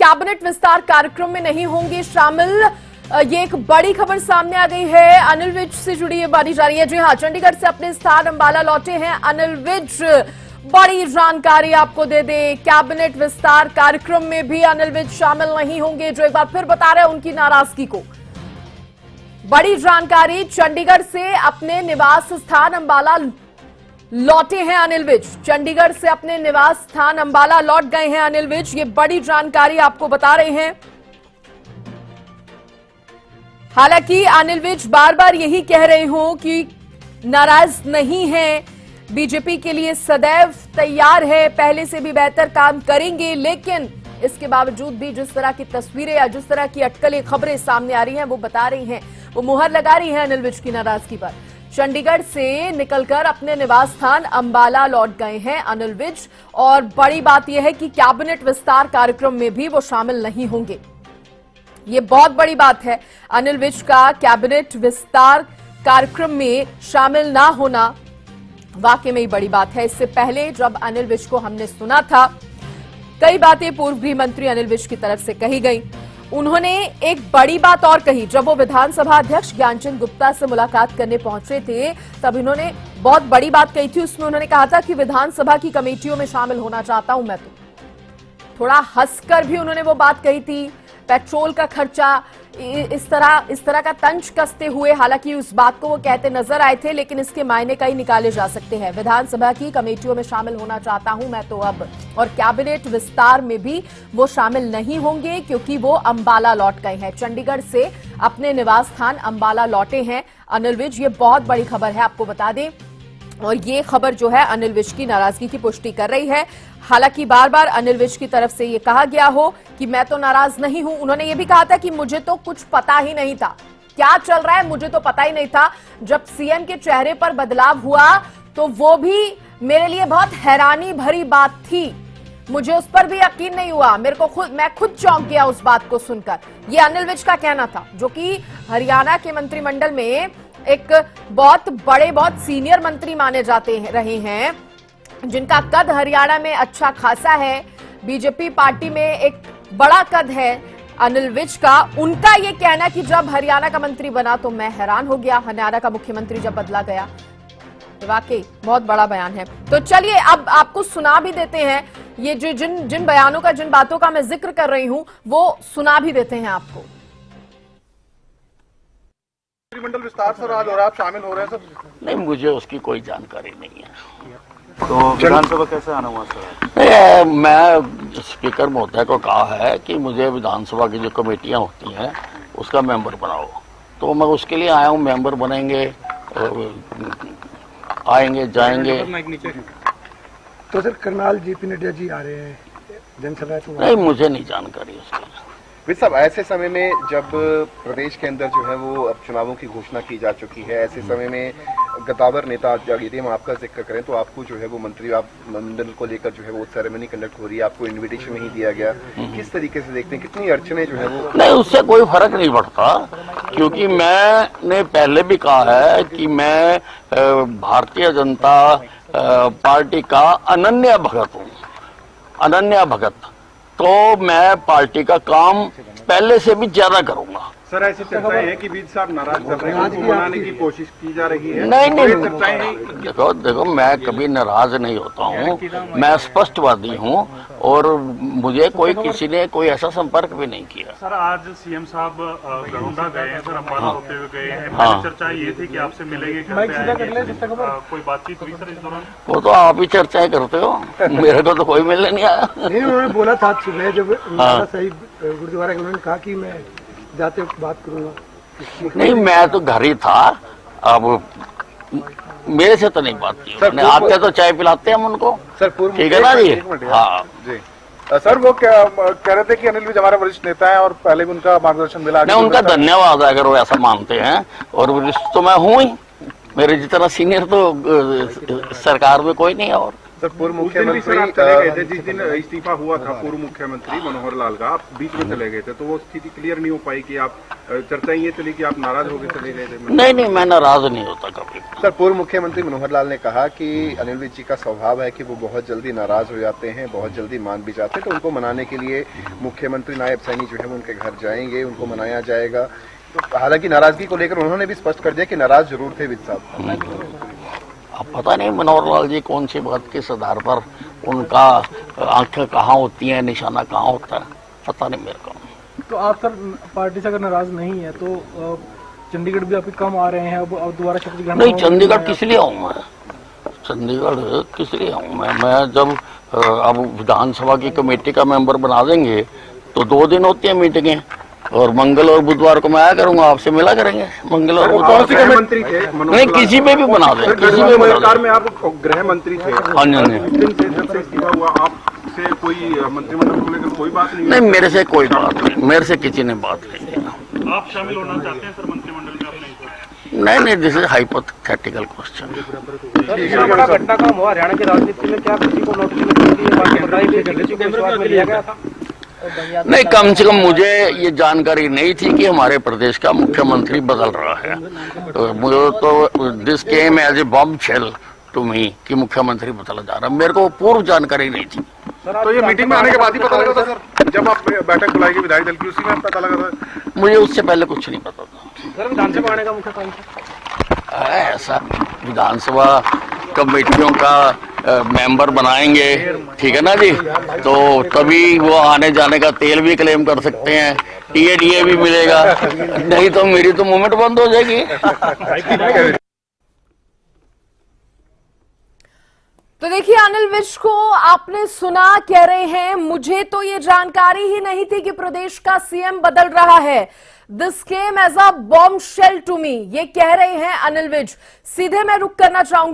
Cabinet विस्तार कार्यक्रम में नहीं होंगे शामिल। ये एक बड़ी खबर सामने आ गई है। अनिल विज से जुड़ी ये बात जा रही है। जी हाँ, चंडीगढ़ से अपने स्थान अंबाला लौटे हैं अनिल विज। बड़ी जानकारी आपको दे दे, कैबिनेट विस्तार कार्यक्रम में भी अनिल विज शामिल नहीं होंगे, जो एक बार फिर बता रहे हैं उनकी नाराजगी को। बड़ी जानकारी, चंडीगढ़ से अपने निवास स्थान अंबाला लौटे हैं अनिल विज। चंडीगढ़ से अपने निवास स्थान अंबाला लौट गए हैं अनिल विज। ये बड़ी जानकारी आपको बता रहे हैं। हालांकि अनिल विज बार बार यही कह रहे हो कि नाराज नहीं है, बीजेपी के लिए सदैव तैयार है, पहले से भी बेहतर काम करेंगे, लेकिन इसके बावजूद भी जिस तरह की तस्वीरें या जिस तरह की अटकलें खबरें सामने आ रही हैं वो बता रही हैं, वो मुहर लगा रही है अनिल विज की नाराजगी पर। चंडीगढ़ से निकलकर अपने निवास स्थान अंबाला लौट गए हैं अनिल विज, और बड़ी बात यह है कि कैबिनेट विस्तार कार्यक्रम में भी वो शामिल नहीं होंगे। ये बहुत बड़ी बात है। अनिल विज का कैबिनेट विस्तार कार्यक्रम में शामिल ना होना वाकई में ही बड़ी बात है। इससे पहले जब अनिल विज को हमने सुना था, कई बातें पूर्व गृह मंत्री अनिल विज की तरफ से कही गई। उन्होंने एक बड़ी बात और कही, जब वो विधानसभा अध्यक्ष ज्ञानचंद गुप्ता से मुलाकात करने पहुंचे थे तब इन्होंने बहुत बड़ी बात कही थी। उसमें उन्होंने कहा था कि विधानसभा की कमेटियों में शामिल होना चाहता हूं मैं। तो थोड़ा हंसकर भी उन्होंने वो बात कही थी। पेट्रोल का खर्चा, इस तरह का तंज कसते हुए हालांकि उस बात को वो कहते नजर आए थे, लेकिन इसके मायने कई निकाले जा सकते हैं। विधानसभा की कमेटियों में शामिल होना चाहता हूं मैं तो अब, और कैबिनेट विस्तार में भी वो शामिल नहीं होंगे क्योंकि वो अंबाला लौट गए हैं। चंडीगढ़ से अपने निवास स्थान अंबाला लौटे हैं अनिल विज। ये बहुत बड़ी खबर है, आपको बता दें, और ये खबर जो है अनिल विज की नाराजगी की पुष्टि कर रही है। हालांकि बार बार अनिल विज की तरफ से ये कहा गया हो कि मैं तो नाराज नहीं हूं। उन्होंने ये भी कहा था कि मुझे तो कुछ पता ही नहीं था, क्या चल रहा है मुझे तो पता ही नहीं था। जब सीएम के चेहरे पर बदलाव हुआ तो वो भी मेरे लिए बहुत हैरानी भरी बात थी, मुझे उस पर भी यकीन नहीं हुआ, मैं खुद चौंक गया उस बात को सुनकर। ये अनिल विज का कहना था, जो कि हरियाणा के मंत्रिमंडल में एक बहुत बड़े, बहुत सीनियर मंत्री माने जाते रहे हैं, जिनका कद हरियाणा में अच्छा खासा है, बीजेपी पार्टी में एक बड़ा कद है अनिल विज का। उनका ये कहना कि जब हरियाणा का मंत्री बना तो मैं हैरान हो गया, हरियाणा का मुख्यमंत्री जब बदला गया। तो वाकई बहुत बड़ा बयान है। तो चलिए अब आपको सुना भी देते हैं, ये जो जिन बयानों का, जिन बातों का मैं जिक्र कर रही हूं वो सुना भी देते हैं आपको। मंत्रिमंडल विस्तार सर आज और आप शामिल हो रहे हैं सर? नहीं, मुझे उसकी कोई जानकारी नहीं है। तो विधानसभा कैसे आना हुआ सर? मैं स्पीकर महोदय को कहा है कि मुझे विधानसभा की जो कमेटियां होती हैं उसका मेंबर बनाओ, तो मैं उसके लिए आया हूँ। मेंबर बनेंगे, आएंगे जाएंगे। तो सर करनाल जेपी नड्डा जी आ रहे हैं जनसभा, तो नहीं, मुझे नहीं जानकारी उसकी। विज साहब, ऐसे समय में जब प्रदेश के अंदर जो है वो अब चुनावों की घोषणा की जा चुकी है, ऐसे समय में गद्दावर नेता यदि हम आपका जिक्र करें तो आपको जो है वो मंत्री आप मंडल को लेकर जो है वो सेरेमनी कंडक्ट हो रही है, आपको इनविटेशन नहीं दिया गया, किस तरीके से देखते हैं, कितनी अड़चने जो है वो? नहीं, उससे कोई फर्क नहीं पड़ता, क्योंकि मैंने पहले भी कहा है कि मैं भारतीय जनता पार्टी का अनन्य भगत हूँ, अनन्य भगत। तो मैं पार्टी का काम पहले से भी ज्यादा करूंगा। सर, ऐसी चर्चाएं हैं कि विज साहब नाराज कर रहे हैं, उनको मनाने की कोशिश की जा रही है। नहीं, देखो मैं कभी नाराज नहीं होता हूँ, मैं स्पष्टवादी हूँ, और मुझे किसी ने कोई ऐसा संपर्क भी नहीं किया। सर, आज सीएम साहब गरुड़ा गए हैं सर, अंबाला होते हुए गए हैं। पहले चर्चा ये थी कि आपसे मिलेंगे, कोई बातचीत हुई सर इस दौरान? वो तो आप ही चर्चाएं करते हो, मेरे को तो कोई मिलने नहीं आया। नहीं, उन्होंने बोला था सुबह जब साहिब गुरुद्वारा, उन्होंने कहा कि मैं जाते वक्त बात करूंगा। नहीं, मैं तो घर ही था, अब मेरे से तो नहीं बात की। आते तो चाय पिलाते हैं हम उनको। सर ठीक है ना जी? हाँ जी। सर, वो कह रहे थे कि अनिल विज हमारे वरिष्ठ नेता है और पहले भी उनका मार्गदर्शन मिला। नहीं, उनका धन्यवाद अगर वो ऐसा मानते हैं, और वरिष्ठ तो मैं हूँ ही, मेरे जितना सीनियर तो सरकार में कोई नहीं है। और सर पूर्व उस दिन भी सर आप मुख्यमंत्री चले गए थे, जिस दिन इस्तीफा हुआ था पूर्व मुख्यमंत्री मनोहर लाल का, आप बीच में चले गए थे, तो वो स्थिति क्लियर नहीं हो पाई कि आप चर्चा ये चली कि आप नाराज होकर चले गए थे। नहीं, मैं नाराज नहीं होता कभी। सर पूर्व मुख्यमंत्री मनोहर लाल ने कहा कि अनिल विज जी का स्वभाव है कि वो बहुत जल्दी नाराज हो जाते हैं, बहुत जल्दी मान भी जाते हैं, तो उनको मनाने के लिए मुख्यमंत्री नायब सैनी जो है वो उनके घर जाएंगे, उनको मनाया जाएगा। तो हालांकि नाराजगी को लेकर उन्होंने भी स्पष्ट कर दिया कि नाराज जरूर थे विज साहब। अब पता नहीं मनोहर लाल जी कौन सी बात किस आधार पर उनका आंखें कहाँ होती हैं, निशाना कहाँ होता है, पता नहीं मेरे को। तो आप सर पार्टी से अगर नाराज नहीं है तो चंडीगढ़ भी आपके कम आ रहे हैं, अब दोबारा शपथ ग्रहण नहीं, चंडीगढ़ किस लिए आऊँ मैं? चंडीगढ़ किस लिए आऊँ मैं जब अब विधानसभा की कमेटी का मेंबर बना देंगे तो 2 दिन होती है मीटिंगें, और मंगल और बुधवार को मैं आया करूंगा, आपसे मिला करेंगे मंगल और बुधवार। गृह मंत्री थे नहीं, किसी में भी बना दे, किसी में बना सरकार में आप गृह मंत्री थे। हाँ जी। उस दिन से जब से इस्तीफा हुआ आपसे कोई मंत्रिमंडल को लेकर कोई बात नहीं? नहीं, मेरे से कोई बात नहीं, मेरे से किसी ने बात नहीं की। आप शामिल होना चाहते हैं सर मंत्रिमंडल में अपने? नहीं, दिस इज हाइपोथेटिकल क्वेश्चन। इतना बड़ा घटना काम हुआ हरियाणा की राजनीति में, क्या किसी को नोटिस लिया गया था? नहीं, कम से कम मुझे ये जानकारी नहीं थी कि हमारे प्रदेश का मुख्यमंत्री बदल रहा है। तो मुझे तो this came as a bombshell to me कि मुख्यमंत्री बदला जा रहा है, मेरे को पूर्व जानकारी नहीं थी। तो ये मीटिंग में आने के बाद ही पता लगा था सर, जब आप बैठक बुलाई विधायक दल की, उसी में पता लगा था? मुझे उससे पहले कुछ नहीं पता था। सर विधानसभा आने का मुख्य कारण ऐसा विधानसभा कमेटियों का मेंबर बनाएंगे, ठीक है ना जी, तो तभी वो आने जाने का तेल भी क्लेम कर सकते हैं, टीए भी मिलेगा, नहीं तो मेरी तो मूवमेंट बंद हो जाएगी। तो देखिए, अनिल विज को आपने सुना, कह रहे हैं मुझे तो ये जानकारी ही नहीं थी कि प्रदेश का सीएम बदल रहा है। This came as a bombshell to me, ये कह रहे हैं अनिल विज। सीधे मैं रुक करना चाहूंगी